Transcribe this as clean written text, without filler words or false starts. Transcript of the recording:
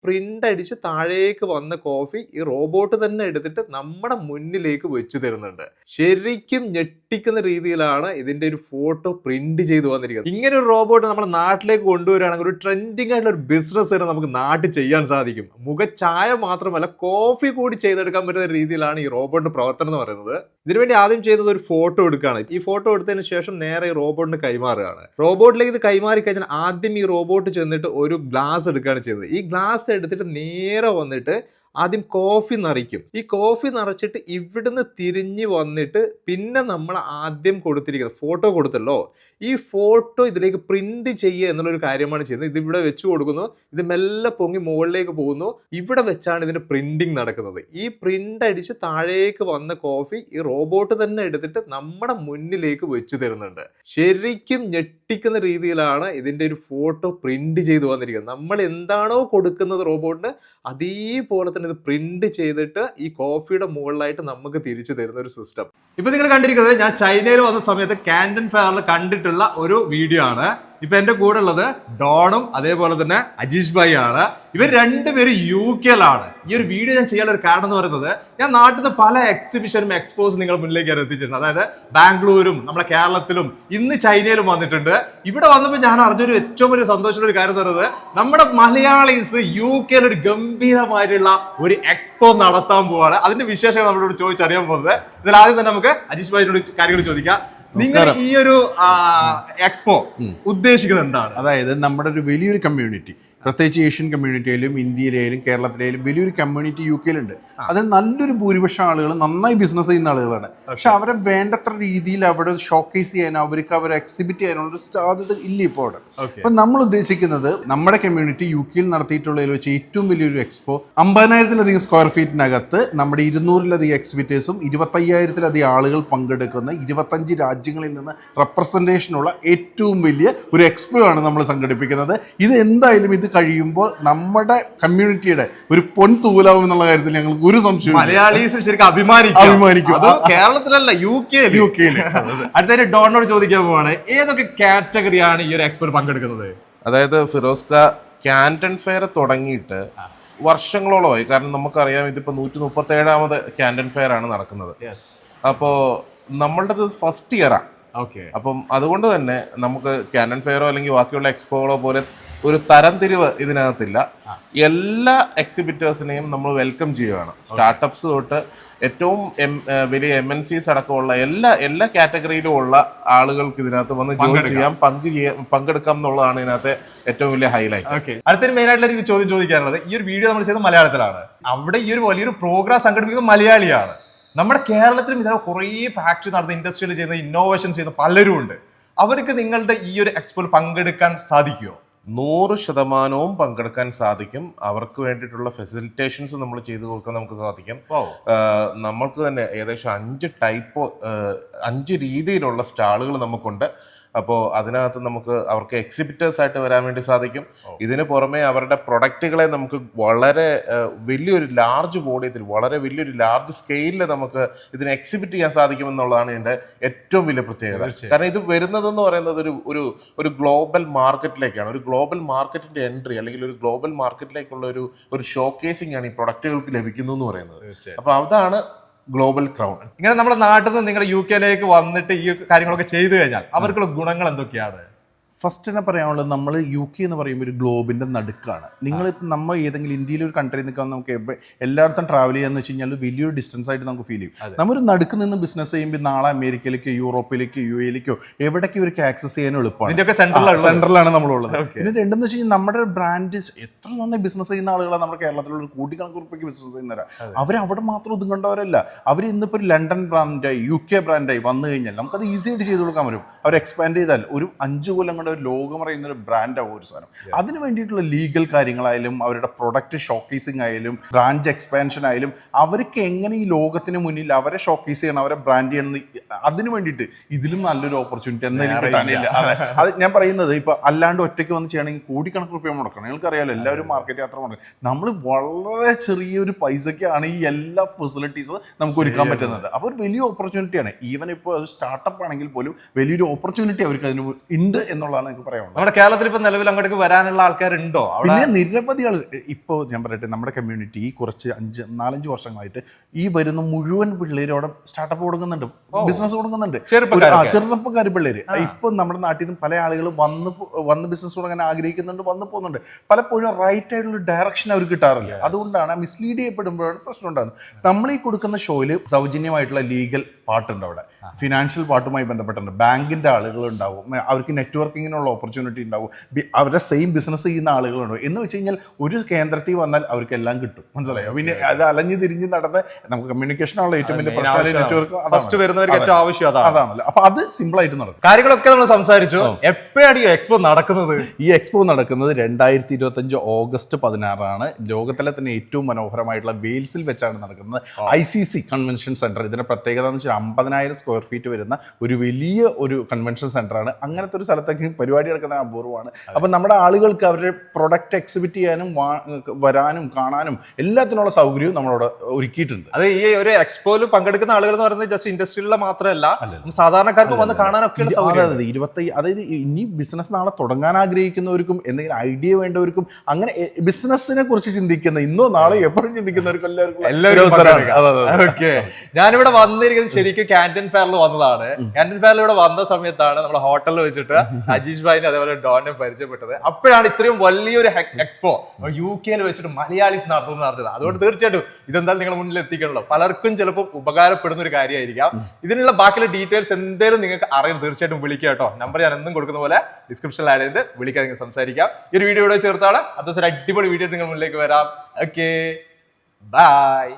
Print അടിച്ച് താഴേക്ക് വന്ന കോഫി ഈ റോബോട്ട് തന്നെ എടുത്തിട്ട് നമ്മുടെ മുന്നിലേക്ക് വെച്ച് തരുന്നുണ്ട്. ശരിക്കും ഞെട്ടിക്കുന്ന രീതിയിലാണ് ഇതിന്റെ ഒരു ഫോട്ടോ പ്രിന്റ് ചെയ്ത് വന്നിരിക്കുന്നത്. ഇങ്ങനെ ഒരു റോബോട്ട് നമ്മുടെ നാട്ടിലേക്ക് കൊണ്ടുവരികയാണെങ്കിൽ ഒരു ട്രെൻഡിങ് ആയിട്ടുള്ള ഒരു ബിസിനസ് തന്നെ നമുക്ക് നാട്ടിൽ ചെയ്യാൻ സാധിക്കും. മുഖഛായ മാത്രമല്ല കോഫി കൂടി ചെയ്തെടുക്കാൻ പറ്റുന്ന രീതിയിലാണ് ഈ റോബോട്ടിന്റെ പ്രവർത്തനം എന്ന് പറയുന്നത്. ഇതിനുവേണ്ടി ആദ്യം ചെയ്യുന്നത് ഒരു ഫോട്ടോ എടുക്കുകയാണ്. ഈ ഫോട്ടോ എടുത്തതിന് ശേഷം നേരെ ഈ റോബോട്ടിന് കൈമാറുകയാണ്. റോബോട്ടിലേക്ക് ഇത് കൈമാറി കഴിഞ്ഞാൽ ആദ്യം ഈ റോബോട്ട് ചെന്നിട്ട് ഒരു ഗ്ലാസ് എടുക്കുകയാണ് ചെയ്യുന്നത്. ഈ ഗ്ലാസ് എടുത്തിട്ട് നേരെ വന്നിട്ട് ആദ്യം കോഫി നിറയ്ക്കും. ഈ കോഫി നിറച്ചിട്ട് ഇവിടുന്ന് തിരിഞ്ഞ് വന്നിട്ട് പിന്നെ നമ്മൾ ആദ്യം കൊടുത്തിരിക്കുന്നത് ഫോട്ടോ കൊടുത്തല്ലോ, ഈ ഫോട്ടോ ഇതിലേക്ക് പ്രിന്റ് ചെയ്യുക എന്നുള്ളൊരു കാര്യമാണ് ചെയ്യുന്നത്. ഇത് ഇവിടെ വെച്ച് കൊടുക്കുന്നു, ഇത് മെല്ലെ പൊങ്ങി മുകളിലേക്ക് പോകുന്നു, ഇവിടെ വെച്ചാണ് ഇതിന്റെ പ്രിന്റിങ് നടക്കുന്നത്. ഈ പ്രിന്റ് അടിച്ച് താഴേക്ക് വന്ന കോഫി ഈ റോബോട്ട് തന്നെ എടുത്തിട്ട് നമ്മുടെ മുന്നിലേക്ക് വെച്ച് തരുന്നുണ്ട്. ശരിക്കും ഞെട്ടിക്കുന്ന രീതിയിലാണ് ഇതിന്റെ ഒരു ഫോട്ടോ പ്രിന്റ് ചെയ്ത് വന്നിരിക്കുന്നത്. നമ്മൾ എന്താണോ കൊടുക്കുന്നത് റോബോട്ടിന് അതേപോലെ തന്നെ ഇത് പ്രിന്റ് ചെയ്തിട്ട് ഈ കോഫിയുടെ മുകളിലായിട്ട് നമുക്ക് തിരിച്ചു തരുന്ന ഒരു സിസ്റ്റം. ഇപ്പൊ നിങ്ങൾ കണ്ടിരിക്കുന്നത് ഞാൻ ചൈനയിൽ വന്ന സമയത്ത് കാൻഡൻ ഫെയറിൽ കണ്ടിട്ടുള്ള ഒരു വീഡിയോ ആണ്. ഇപ്പൊ എന്റെ കൂടെ ഉള്ളത് ഡോണും അതേപോലെ തന്നെ അജീഷ് ഭായി ആണ്. ഇവർ രണ്ടുപേരും UK-ലാണ്. ഈ ഒരു വീഡിയോ ഞാൻ ചെയ്യാനുള്ള ഒരു കാരണം എന്ന് പറയുന്നത്, ഞാൻ നാട്ടിൽ നിന്ന് പല എക്സിബിഷനും എക്സ്പോസും നിങ്ങൾ മുന്നിലേക്ക് എത്തിച്ചിട്ടുണ്ട്. അതായത് ബാംഗ്ലൂരും നമ്മുടെ കേരളത്തിലും ഇന്ന് ചൈനയിലും വന്നിട്ടുണ്ട്. ഇവിടെ വന്നപ്പോൾ ഞാൻ അറിഞ്ഞൊരു ഏറ്റവും വലിയ സന്തോഷമുള്ള ഒരു കാര്യം എന്ന് പറയുന്നത്, നമ്മുടെ മലയാളീസ് UK-യിൽ ഒരു ഗംഭീരമായിട്ടുള്ള ഒരു എക്സ്പോ നടത്താൻ പോവാണ്. അതിന്റെ വിശേഷങ്ങൾ നമ്മളോട് ചോദിച്ചറിയാൻ പോകുന്നത്. ഇതിൽ ആദ്യം തന്നെ നമുക്ക് അജീഷ് ഭായിനോട് കാര്യങ്ങൾ ചോദിക്കാം. നിങ്ങൾ ഈ ഒരു എക്സ്പോ ഉദ്ദേശിക്കുന്നത് എന്താണ്? അതായത് നമ്മുടെ ഒരു വലിയൊരു കമ്മ്യൂണിറ്റി, പ്രത്യേകിച്ച് ഏഷ്യൻ കമ്മ്യൂണിറ്റിയിലും ഇന്ത്യയിലായാലും കേരളത്തിലായാലും വലിയൊരു കമ്മ്യൂണിറ്റി UK-യിലുണ്ട്. അതിൽ നല്ലൊരു ഭൂരിപക്ഷം ആളുകൾ നന്നായി ബിസിനസ് ചെയ്യുന്ന ആളുകളാണ്. പക്ഷെ അവരെ വേണ്ടത്ര രീതിയിൽ അവിടെ ഷോക്കേസ് ചെയ്യാനോ അവരെ എക്സിബിറ്റ് ചെയ്യാനുള്ള ഒരു സാധ്യത ഇല്ല ഇപ്പോൾ അവിടെ. അപ്പൊ നമ്മൾ ഉദ്ദേശിക്കുന്നത് നമ്മുടെ കമ്മ്യൂണിറ്റി UK-യിൽ നടത്തിയിട്ടുള്ളതിൽ വെച്ച് ഏറ്റവും വലിയൊരു എക്സ്പോ 50,000-ലധികം സ്ക്വയർ ഫീറ്റിനകത്ത് നമ്മുടെ 200-ലധികം എക്സിബിറ്റേഴ്സും 25,000-ലധികം ആളുകൾ പങ്കെടുക്കുന്ന 25 രാജ്യങ്ങളിൽ നിന്ന് റെപ്രസെന്റേഷനുള്ള ഏറ്റവും വലിയ ഒരു എക്സ്പോ ആണ് നമ്മൾ സംഘടിപ്പിക്കുന്നത്. ഇത് എന്തായാലും ഇത് കഴിയുമ്പോൾ നമ്മുടെ കമ്മ്യൂണിറ്റിയുടെ ഒരു പൊൻ തൂലാവും എന്നുള്ള കാര്യത്തിൽ ഞങ്ങൾക്ക് ഒരു സംശയം. മലയാളീസ് ശരിക്കും അഭിമാനിക്കും. കേരളത്തിലല്ല, UK-യിൽ. അടുത്ത ഡോണോട് ചോദിക്കാൻ പോവാണ്, ഏതൊക്കെ കാറ്റഗറിയാണ് ഈ ഒരു എക്സ്പോ പങ്കെടുക്കുന്നത്? അതായത് ഫിറോസ്ക കാൻഡൻ ഫെയർ തുടങ്ങിയിട്ട് വർഷങ്ങളോളമായി. കാരണം നമുക്കറിയാം, ഇതിപ്പോ 137ാമത് കാൻഡൻ ഫെയർ ആണ് നടക്കുന്നത്. അപ്പോ നമ്മളുടെ ഫസ്റ്റ് ഇയറാണ്. അപ്പം അതുകൊണ്ട് തന്നെ നമുക്ക് കാൻഡൻ ഫെയറോ അല്ലെങ്കിൽ ബാക്കിയുള്ള എക്സ്പോകളോ പോലെ ഒരു തരംതിരിവ് ഇതിനകത്തില്ല. എല്ലാ എക്സിബിറ്റേഴ്സിനെയും നമ്മൾ വെൽക്കം ചെയ്യുകയാണ്. സ്റ്റാർട്ടപ്സ് തൊട്ട് ഏറ്റവും വലിയ MNCs അടക്കമുള്ള എല്ലാ കാറ്റഗറിയിലും ഉള്ള ആളുകൾക്ക് ഇതിനകത്ത് വന്ന് ജോയിൻ ചെയ്യാം, പങ്കെടുക്കാം എന്നുള്ളതാണ് ഇതിനകത്തെ ഏറ്റവും വലിയ ഹൈലൈറ്റ്. അടുത്തൊരു മെയിൻ ആയിട്ടുള്ള ഒരു ചോദ്യം ചോദിക്കാനുള്ളത്, ഈ ഒരു വീഡിയോ നമ്മൾ ചെയ്യുന്നത് മലയാളത്തിലാണ്. അവിടെ ഈ ഒരു വലിയൊരു പ്രോഗ്രാം സംഘടിപ്പിക്കുന്നത് മലയാളിയാണ്. നമ്മുടെ കേരളത്തിലും ഇതേ കുറേ ഫാക്ടറി നടന്ന ഇൻഡസ്ട്രിയിൽ ചെയ്യുന്ന ഇന്നോവേഷൻസ് ചെയ്യുന്ന പലരും ഉണ്ട്. അവർക്ക് നിങ്ങളുടെ ഈ ഒരു എക്സ്പോയിൽ പങ്കെടുക്കാൻ സാധിക്കുമോ? 100% പങ്കെടുക്കാൻ സാധിക്കും. അവർക്ക് വേണ്ടിയിട്ടുള്ള ഫെസിലിറ്റേഷൻസ് നമ്മൾ ചെയ്തു കൊടുക്കാൻ നമുക്ക് സാധിക്കും. നമ്മൾക്ക് തന്നെ ഏകദേശം 5 രീതിയിലുള്ള സ്റ്റാളുകൾ നമുക്കുണ്ട്. അപ്പോൾ അതിനകത്ത് നമുക്ക് അവർക്ക് എക്സിബിറ്റേഴ്സ് ആയിട്ട് വരാൻ വേണ്ടി സാധിക്കും. ഇതിന് പുറമെ അവരുടെ പ്രൊഡക്റ്റുകളെ നമുക്ക് വളരെ വലിയൊരു ലാർജ് വോളിയത്തിൽ, വളരെ വലിയൊരു ലാർജ് സ്കെയിലിൽ നമുക്ക് ഇതിനെ എക്സിബിറ്റ് ചെയ്യാൻ സാധിക്കുമെന്നുള്ളതാണ് ഇതിൻ്റെ ഏറ്റവും വലിയ പ്രത്യേകത. കാരണം ഇത് വരുന്നതെന്ന് പറയുന്നത് ഒരു ഗ്ലോബൽ മാർക്കറ്റിലേക്കാണ്. ഒരു ഗ്ലോബൽ മാർക്കറ്റിന്റെ എൻട്രി അല്ലെങ്കിൽ ഒരു ഗ്ലോബൽ മാർക്കറ്റിലേക്കുള്ള ഒരു ഷോക്കേസിംഗ് ആണ് ഈ പ്രൊഡക്റ്റുകൾക്ക് ലഭിക്കുന്നു എന്ന് പറയുന്നത്. അപ്പോൾ അതാണ് ഗ്ലോബൽ ക്രൗൺ. ഇങ്ങനെ നമ്മുടെ നാട്ടിൽ നിന്ന് നിങ്ങളുടെ UK-യിലേക്ക് വന്നിട്ട് ഈ കാര്യങ്ങളൊക്കെ ചെയ്തു കഴിഞ്ഞാൽ അവർക്കുള്ള ഗുണങ്ങൾ എന്തൊക്കെയാണ്? ഫസ്റ്റ് തന്നെ പറയാനുള്ളത്, നമ്മൾ UK എന്ന് പറയുമ്പോൾ ഒരു ഗ്ലോബിന്റെ നടുക്കാണ്. നിങ്ങളിപ്പോൾ നമ്മൾ ഏതെങ്കിലും ഇന്ത്യയിലെ ഒരു കൺട്രിയിൽ നിൽക്കാൻ നമുക്ക് എല്ലായിടത്തും ട്രാവൽ ചെയ്യാന്ന് വെച്ച് കഴിഞ്ഞാൽ വലിയൊരു ഡിസ്റ്റൻസ് ആയിട്ട് നമുക്ക് ഫീൽ ചെയ്യും. നമ്മളൊരു നടുക്ക് നിന്ന് ബിസിനസ് ചെയ്യുമ്പോൾ നാളെ അമേരിക്കയിലേക്കോ യൂറോപ്പിലേക്കോ UAE-ലേക്കോ എവിടേക്ക് ഇവർക്ക് ആക്സസ് ചെയ്യാനും എളുപ്പമാണ്. സെൻട്രലാണ് നമ്മളുള്ളത്. പിന്നെ രണ്ടെന്ന് വെച്ച് കഴിഞ്ഞാൽ നമ്മുടെ ബ്രാൻഡ് എത്ര നന്നായി ബിസിനസ് ചെയ്യുന്ന ആളുകളാണ് നമ്മുടെ കേരളത്തിലുള്ള ഒരു കോടിക്കണക്കിന് രൂപയ്ക്ക് ബിസിനസ് ചെയ്യുന്നവരാ. അവരവിടെ മാത്രം ഒതുങ്ങേണ്ടവരല്ല. അവർ ഇന്നിപ്പോൾ ഒരു ലണ്ടൻ ബ്രാൻഡായി UK ബ്രാൻഡായി വന്നു കഴിഞ്ഞാൽ നമുക്കത് ഈസി ആയിട്ട് ചെയ്ത് കൊടുക്കാൻ പറ്റും. അവർ എക്സ്പാൻഡ് ചെയ്താൽ ഒരു 5 കൊല്ലം ഒരു ലോകം പറയുന്ന ഒരു ബ്രാൻഡാവും ഒരു സാധനം. അതിന് വേണ്ടിയിട്ടുള്ള ലീഗൽ കാര്യങ്ങളായാലും അവരുടെ പ്രൊഡക്റ്റ് ഷോക്കേസിംഗ് ആയാലും ബ്രാഞ്ച് എക്സ്പാൻഷൻ ആയാലും അവർക്ക് എങ്ങനെ ഈ ലോകത്തിന് മുന്നിൽ അവരെ ഷോക്കേസ് ചെയ്യണം, അവരെ ബ്രാൻഡ് ചെയ്യണം, അതിന് വേണ്ടിയിട്ട് ഇതിലും നല്ലൊരു ഓപ്പർച്യൂണിറ്റി എന്തായാലും കിട്ടാനില്ല. അത് ഞാൻ പറയുന്നത് ഇപ്പൊ അല്ലാണ്ട് ഒറ്റയ്ക്ക് വന്ന് ചെയ്യണമെങ്കിൽ കോടിക്കണക്കിന് രൂപ മുടക്കണം. നിങ്ങൾക്കറിയാലോ, എല്ലാവരും മാർക്കറ്റ് യാത്ര മുടക്കും. നമ്മൾ വളരെ ചെറിയൊരു പൈസക്കാണ് ഈ എല്ലാ ഫെസിലിറ്റീസ് നമുക്ക് ഒരുക്കാൻ പറ്റുന്നത്. അപ്പോൾ ഒരു വലിയ ഓപ്പർച്യൂണിറ്റിയാണ്. ഈവൻ ഇപ്പോൾ അത് സ്റ്റാർട്ടപ്പ് ആണെങ്കിൽ പോലും വലിയൊരു ഓപ്പർച്യൂണിറ്റി അവർക്ക് അതിന് ഉണ്ട് എന്നുള്ള എന്നുള്ളതാണ് എനിക്ക് പറയാനുള്ളത്. നമ്മുടെ കേരളത്തിൽ ഇപ്പൊ നിലവിൽ അങ്ങോട്ടേക്ക് വരാനുള്ള ആൾക്കാരുണ്ടോ? പിന്നെ നിരവധി ആൾ ഇപ്പോൾ ഞാൻ പറയട്ടെ, നമ്മുടെ കമ്മ്യൂണിറ്റി ഈ കുറച്ച് 4-5 വർഷങ്ങളായിട്ട് ഈ വരുന്ന മുഴുവൻ പിള്ളേരും അവിടെ സ്റ്റാർട്ടപ്പ് കൊടുക്കുന്നുണ്ട്, ബിസിനസ് കൊടുക്കുന്നുണ്ട്, ചെറുപ്പക്കാർ പിള്ളേര്. ഇപ്പൊ നമ്മുടെ നാട്ടിൽ നിന്ന് പല ആളുകളും വന്ന് ബിസിനസ് തുടങ്ങാൻ ആഗ്രഹിക്കുന്നുണ്ട്, വന്ന് പോകുന്നുണ്ട്. പലപ്പോഴും റൈറ്റ് ആയിട്ടുള്ള ഡയറക്ഷൻ അവർ കിട്ടാറില്ല. അതുകൊണ്ടാണ് മിസ്ലീഡ് ചെയ്യപ്പെടുമ്പോഴാണ് പ്രശ്നം ഉണ്ടാകുന്നത്. നമ്മൾ ഈ കൊടുക്കുന്ന ഷോയിൽ സൗജന്യമായിട്ടുള്ള ലീഗൽ പാർട്ടുണ്ട്, അവിടെ ഫിനാൻഷ്യൽ പാർട്ടുമായി ബന്ധപ്പെട്ടുണ്ട്, ബാങ്കിന്റെ ആളുകൾ ഉണ്ടാവും, അവർക്ക് നെറ്റ്വർക്കിങ്ങിനുള്ള ഓപ്പർച്യൂണിറ്റി ഉണ്ടാവും, അവരുടെ സെയിം ബിസിനസ് ചെയ്യുന്ന ആളുകളുണ്ടാവും. എന്ന് വെച്ച് കഴിഞ്ഞാൽ ഒരു കേന്ദ്രത്തിൽ വന്നാൽ അവർക്ക് എല്ലാം കിട്ടും, മനസ്സിലായോ? പിന്നെ അത് അലഞ്ഞു തിരിഞ്ഞ് നടന്ന് നമുക്ക് കമ്മ്യൂണിക്കേഷനുള്ള ഏറ്റവും വലിയ പ്രശ്നം നെറ്റ്വർക്ക് അതാണല്ലോ. അപ്പൊ അത് സിമ്പിൾ ആയിട്ട് നടക്കും. കാര്യങ്ങളൊക്കെ നമ്മൾ സംസാരിച്ചു. എപ്പോഴാണ് ഈ എക്സ്പോ നടക്കുന്നത്? ഈ എക്സ്പോ നടക്കുന്നത് 2025 ഓഗസ്റ്റ് 16 ലോകത്തിലെ തന്നെ ഏറ്റവും മനോഹരമായിട്ടുള്ള വെയിൽസിൽ വെച്ചാണ് നടക്കുന്നത്. ICC convention centre. ഇതിന്റെ പ്രത്യേകത എന്ന് വെച്ചാൽ 50,000 സ്ക്വയർ ഫീറ്റ് വരുന്ന ഒരു വലിയ ഒരു കൺവെൻഷൻ സെന്ററാണ്. അങ്ങനത്തെ ഒരു സ്ഥലത്തേക്ക് പരിപാടി നടക്കുന്ന അപൂർവമാണ്. അപ്പം നമ്മുടെ ആളുകൾക്ക് അവരുടെ പ്രൊഡക്റ്റ് എക്സിബിറ്റ് ചെയ്യാനും വരാനും കാണാനും എല്ലാത്തിനുള്ള സൗകര്യവും നമ്മളവിടെ ഒരുക്കിയിട്ടുണ്ട്. അത് ഈ ഒരു എക്സ്പോയിൽ പങ്കെടുക്കുന്ന ആളുകൾ എന്ന് പറയുന്നത് ജസ്റ്റ് ഇൻഡസ്ട്രിയിലെ മാത്രമല്ല, സാധാരണക്കാർക്ക് വന്ന് കാണാനൊക്കെ അതായത് ഇനി ബിസിനസ് നാളെ തുടങ്ങാൻ ആഗ്രഹിക്കുന്നവർക്കും എന്തെങ്കിലും ഐഡിയ വേണ്ടവർക്കും അങ്ങനെ ബിസിനസിനെ കുറിച്ച് ചിന്തിക്കുന്ന ഇന്നോ നാളെ എപ്പോഴും ചിന്തിക്കുന്നവർക്കും എല്ലാവർക്കും. ഞാനിവിടെ വന്നിരിക്കുന്നത് ശരിക്കും ക്യാൻറ്റൺ ഫെയറിൽ വന്നതാണ്. ക്യാൻറ്റൺ ഫെയറിൽ ഇവിടെ വന്ന സമയത്താണ് നമ്മുടെ ഹോട്ടലിൽ വെച്ചിട്ട് അജീഷ് ഭായിനെ അതേപോലെ ഡോനെ പരിചയപ്പെട്ടത്. അപ്പോഴാണ് ഇത്രയും വലിയൊരു എക്സ്പോ UK വെച്ചിട്ട് മലയാളീസ് നടത്തുന്നത്. അതുകൊണ്ട് തീർച്ചയായിട്ടും ഇതെന്തായാലും നിങ്ങളുടെ മുന്നിൽ എത്തിക്കണല്ലോ. പലർക്കും ചിലപ്പോൾ ഉപകാരപ്പെടുന്ന ഒരു കാര്യമായിരിക്കാം. ഇതിനുള്ള ബാക്കിയുള്ള ഡീറ്റെയിൽസ് എന്തെങ്കിലും നിങ്ങൾക്ക് അറിയാം, തീർച്ചയായിട്ടും വിളിക്കുക കേട്ടോ. നമ്പർ ഞാൻ എന്നും കൊടുക്കുന്ന പോലെ ഡിസ്ക്രിപ്ഷനിൽ ആഡ് ചെയ്ത് വിളിക്കാൻ നിങ്ങൾക്ക് സംസാരിക്കാം. ഈ ഒരു വീഡിയോ ഇവിടെ ചേർത്താണ്. അത് ഒരു അടിപൊളി വീഡിയോ നിങ്ങൾ മുന്നിലേക്ക് വരാം. Okay, by.